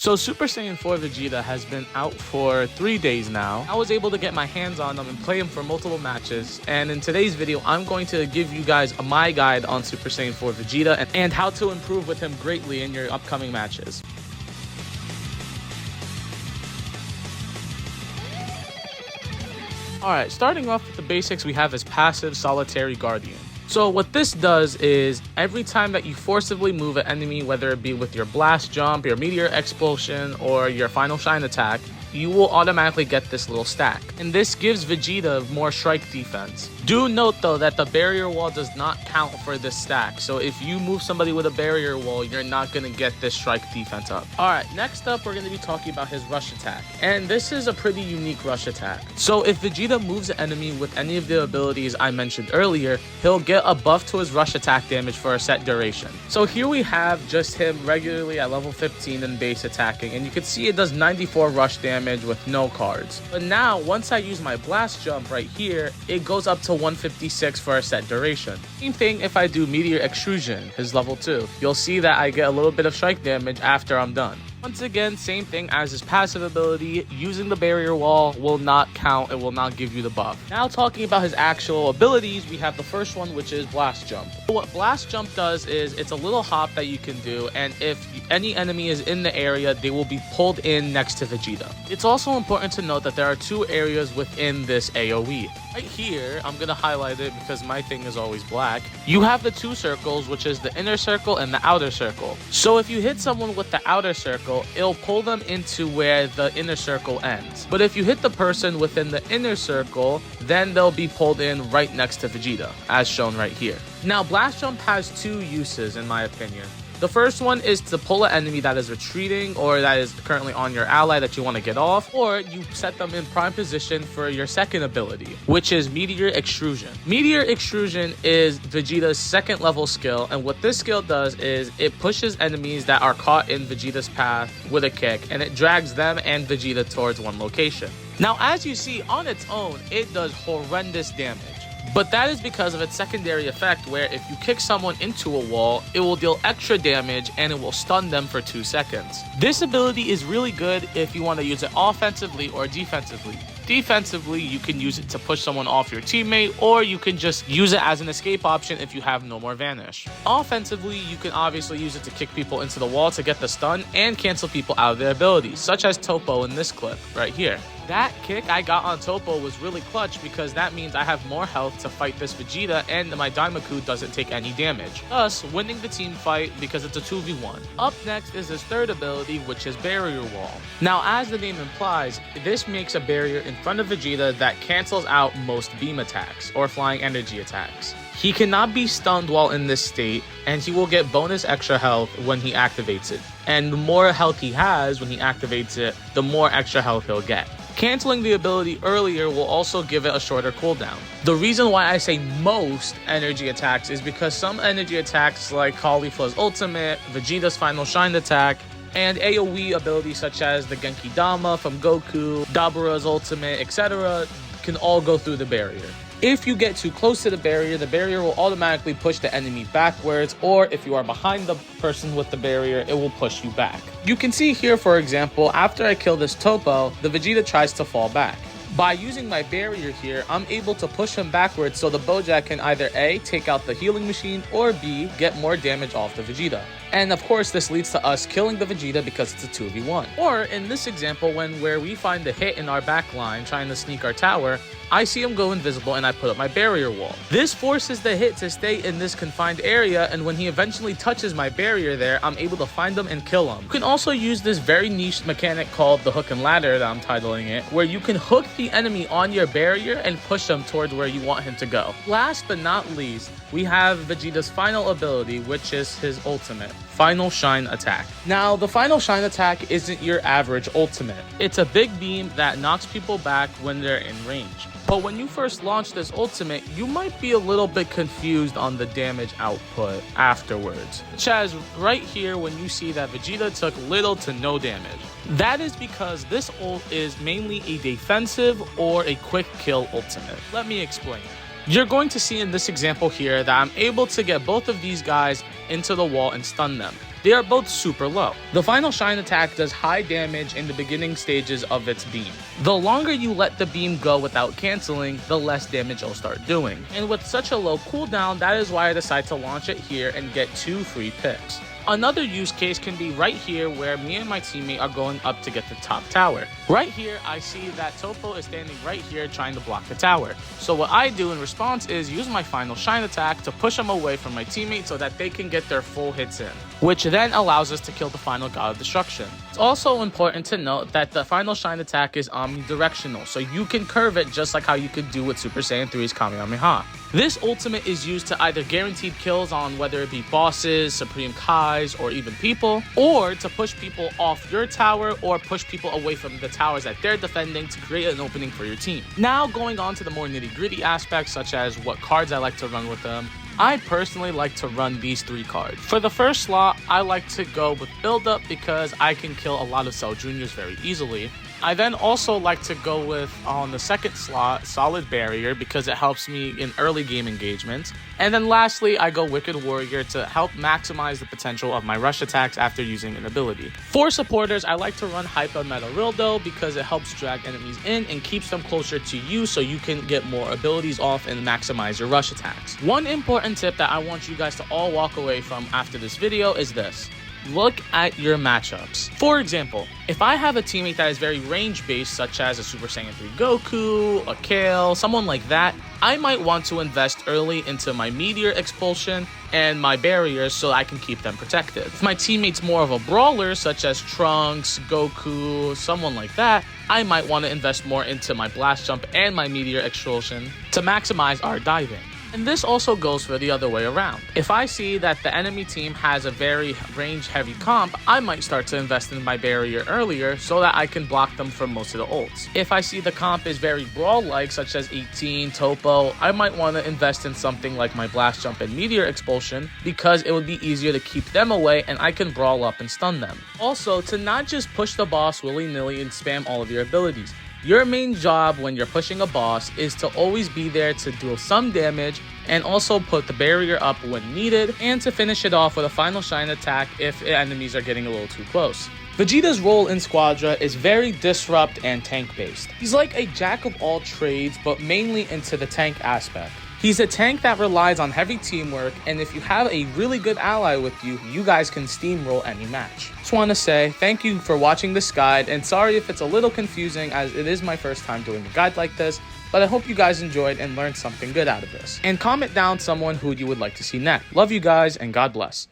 So Super Saiyan 4 Vegeta has been out for 3 days now. I was able to get my hands on him and play him for multiple matches. And in today's video, I'm going to give you guys my guide on Super Saiyan 4 Vegeta and how to improve with him greatly in your upcoming matches. Alright, starting off with the basics, we have his passive Solitary Guardian. So what this does is every time that you forcibly move an enemy, whether it be with your blast jump, your meteor explosion, or your final shine attack, you will automatically get this little stack. And this gives Vegeta more strike defense. Do note though that the barrier wall does not count for this stack. So if you move somebody with a barrier wall, you're not going to get this strike defense up. Alright, next up we're going to be talking about his rush attack. And this is a pretty unique rush attack. So if Vegeta moves an enemy with any of the abilities I mentioned earlier, he'll get a buff to his rush attack damage for a set duration. So here we have just him regularly at level 15 in base attacking. And you can see it does 94 rush damage with no cards. But now once I use my blast jump right here, it goes up to 156 for a set duration. Same thing if I do meteor extrusion, his level 2. You'll see that I get a little bit of strike damage after I'm done. Once again, same thing as his passive ability, using the barrier wall will not count, it will not give you the buff. Now talking about his actual abilities, we have the first one, which is blast jump. What blast jump does is it's a little hop that you can do, and if any enemy is in the area, they will be pulled in next to Vegeta. It's also important to note that there are two areas within this AoE. Right here, I'm going to highlight it because my thing is always black. You have the two circles, which is the inner circle and the outer circle. So if you hit someone with the outer circle, it'll pull them into where the inner circle ends. But if you hit the person within the inner circle, then they'll be pulled in right next to Vegeta, as shown right here. Now, blast jump has two uses in my opinion. The first one is to pull an enemy that is retreating or that is currently on your ally that you want to get off, or you set them in prime position for your second ability, which is Meteor Extrusion. Meteor Extrusion is Vegeta's second level skill, and what this skill does is it pushes enemies that are caught in Vegeta's path with a kick, and it drags them and Vegeta towards one location. Now, as you see, on its own, it does horrendous damage. But that is because of its secondary effect, where if you kick someone into a wall, it will deal extra damage and it will stun them for 2 seconds. This ability is really good if you want to use it offensively or defensively. Defensively, you can use it to push someone off your teammate, or you can just use it as an escape option if you have no more vanish. Offensively, you can obviously use it to kick people into the wall to get the stun and cancel people out of their abilities, such as Topo in this clip right here. That kick I got on Topo was really clutch because that means I have more health to fight this Vegeta and my Daimaku doesn't take any damage, thus winning the team fight because it's a 2v1. Up next is his third ability, which is Barrier Wall. Now, as the name implies, this makes a barrier in front of Vegeta that cancels out most beam attacks or flying energy attacks. He cannot be stunned while in this state, and he will get bonus extra health when he activates it. And the more health he has when he activates it, the more extra health he'll get. Canceling the ability earlier will also give it a shorter cooldown. The reason why I say most energy attacks is because some energy attacks like Caulifla's ultimate, Vegeta's final shine attack, and AoE abilities such as the Genki Dama from Goku, Dabura's ultimate, etc. can all go through the barrier. If you get too close to the barrier will automatically push the enemy backwards, or if you are behind the person with the barrier, it will push you back. You can see here, for example, after I kill this Topo, the Vegeta tries to fall back. By using my barrier here, I'm able to push him backwards so the Bojack can either A, take out the healing machine, or B, get more damage off the Vegeta. And of course, this leads to us killing the Vegeta because it's a 2v1. Or in this example, where we find the hit in our back line trying to sneak our tower, I see him go invisible and I put up my barrier wall. This forces the hit to stay in this confined area, and when he eventually touches my barrier there, I'm able to find him and kill him. You can also use this very niche mechanic called the hook and ladder that I'm titling it, where you can hook the enemy on your barrier and push them towards where you want him to go. Last but not least, we have Vegeta's final ability, which is his ultimate, Final Shine Attack. Now, the Final Shine Attack isn't your average ultimate. It's a big beam that knocks people back when they're in range. But when you first launch this ultimate, you might be a little bit confused on the damage output afterwards. Such as right here when you see that Vegeta took little to no damage. That is because this ult is mainly a defensive or a quick kill ultimate. Let me explain. You're going to see in this example here that I'm able to get both of these guys into the wall and stun them. they are both super low. The final shine attack does high damage in the beginning stages of its beam. The longer you let the beam go without canceling, the less damage it'll start doing. And with such a low cooldown, that is why I decided to launch it here and get 2 free picks. Another use case can be right here where me and my teammate are going up to get the top tower. Right here, I see that Topo is standing right here trying to block the tower. So what I do in response is use my final shine attack to push him away from my teammate so that they can get their full hits in, which then allows us to kill the final God of Destruction. It's also important to note that the final shine attack is omnidirectional, so you can curve it just like how you could do with Super Saiyan 3's Kamehameha. This ultimate is used to either guaranteed kills on whether it be bosses, Supreme Kais, or even people, or to push people off your tower or push people away from the towers that they're defending to create an opening for your team. Now going on to the more nitty-gritty aspects such as what cards I like to run with them. I personally like to run these 3 cards. For the first slot, I like to go with Build Up because I can kill a lot of Cell Juniors very easily. I then also like to go with, on the second slot, Solid Barrier because it helps me in early game engagements. And then lastly, I go Wicked Warrior to help maximize the potential of my rush attacks after using an ability. For supporters, I like to run Hyper Meta Rildo because it helps drag enemies in and keeps them closer to you so you can get more abilities off and maximize your rush attacks. One important tip that I want you guys to all walk away from after this video is this. Look at your matchups. For example, if I have a teammate that is very range-based, such as a Super Saiyan 3 Goku, a Kale, someone like that, I might want to invest early into my Meteor Expulsion and my barriers so I can keep them protected. If my teammate's more of a brawler, such as Trunks, Goku, someone like that, I might want to invest more into my Blast Jump and my Meteor Expulsion to maximize our diving. And this also goes for the other way around. If I see that the enemy team has a very range-heavy comp, I might start to invest in my barrier earlier so that I can block them from most of the ults. If I see the comp is very brawl-like, such as 18, Topo, I might want to invest in something like my Blast Jump and Meteor Expulsion because it would be easier to keep them away and I can brawl up and stun them. Also, to not just push the boss willy-nilly and spam all of your abilities. Your main job when you're pushing a boss is to always be there to deal some damage and also put the barrier up when needed and to finish it off with a final shine attack if enemies are getting a little too close. Vegeta's role in Squadra is very disrupt and tank based. He's like a jack of all trades but mainly into the tank aspect. He's a tank that relies on heavy teamwork, and if you have a really good ally with you, you guys can steamroll any match. Just want to say thank you for watching this guide, and sorry if it's a little confusing as it is my first time doing a guide like this, but I hope you guys enjoyed and learned something good out of this. And comment down someone who you would like to see next. Love you guys, and God bless.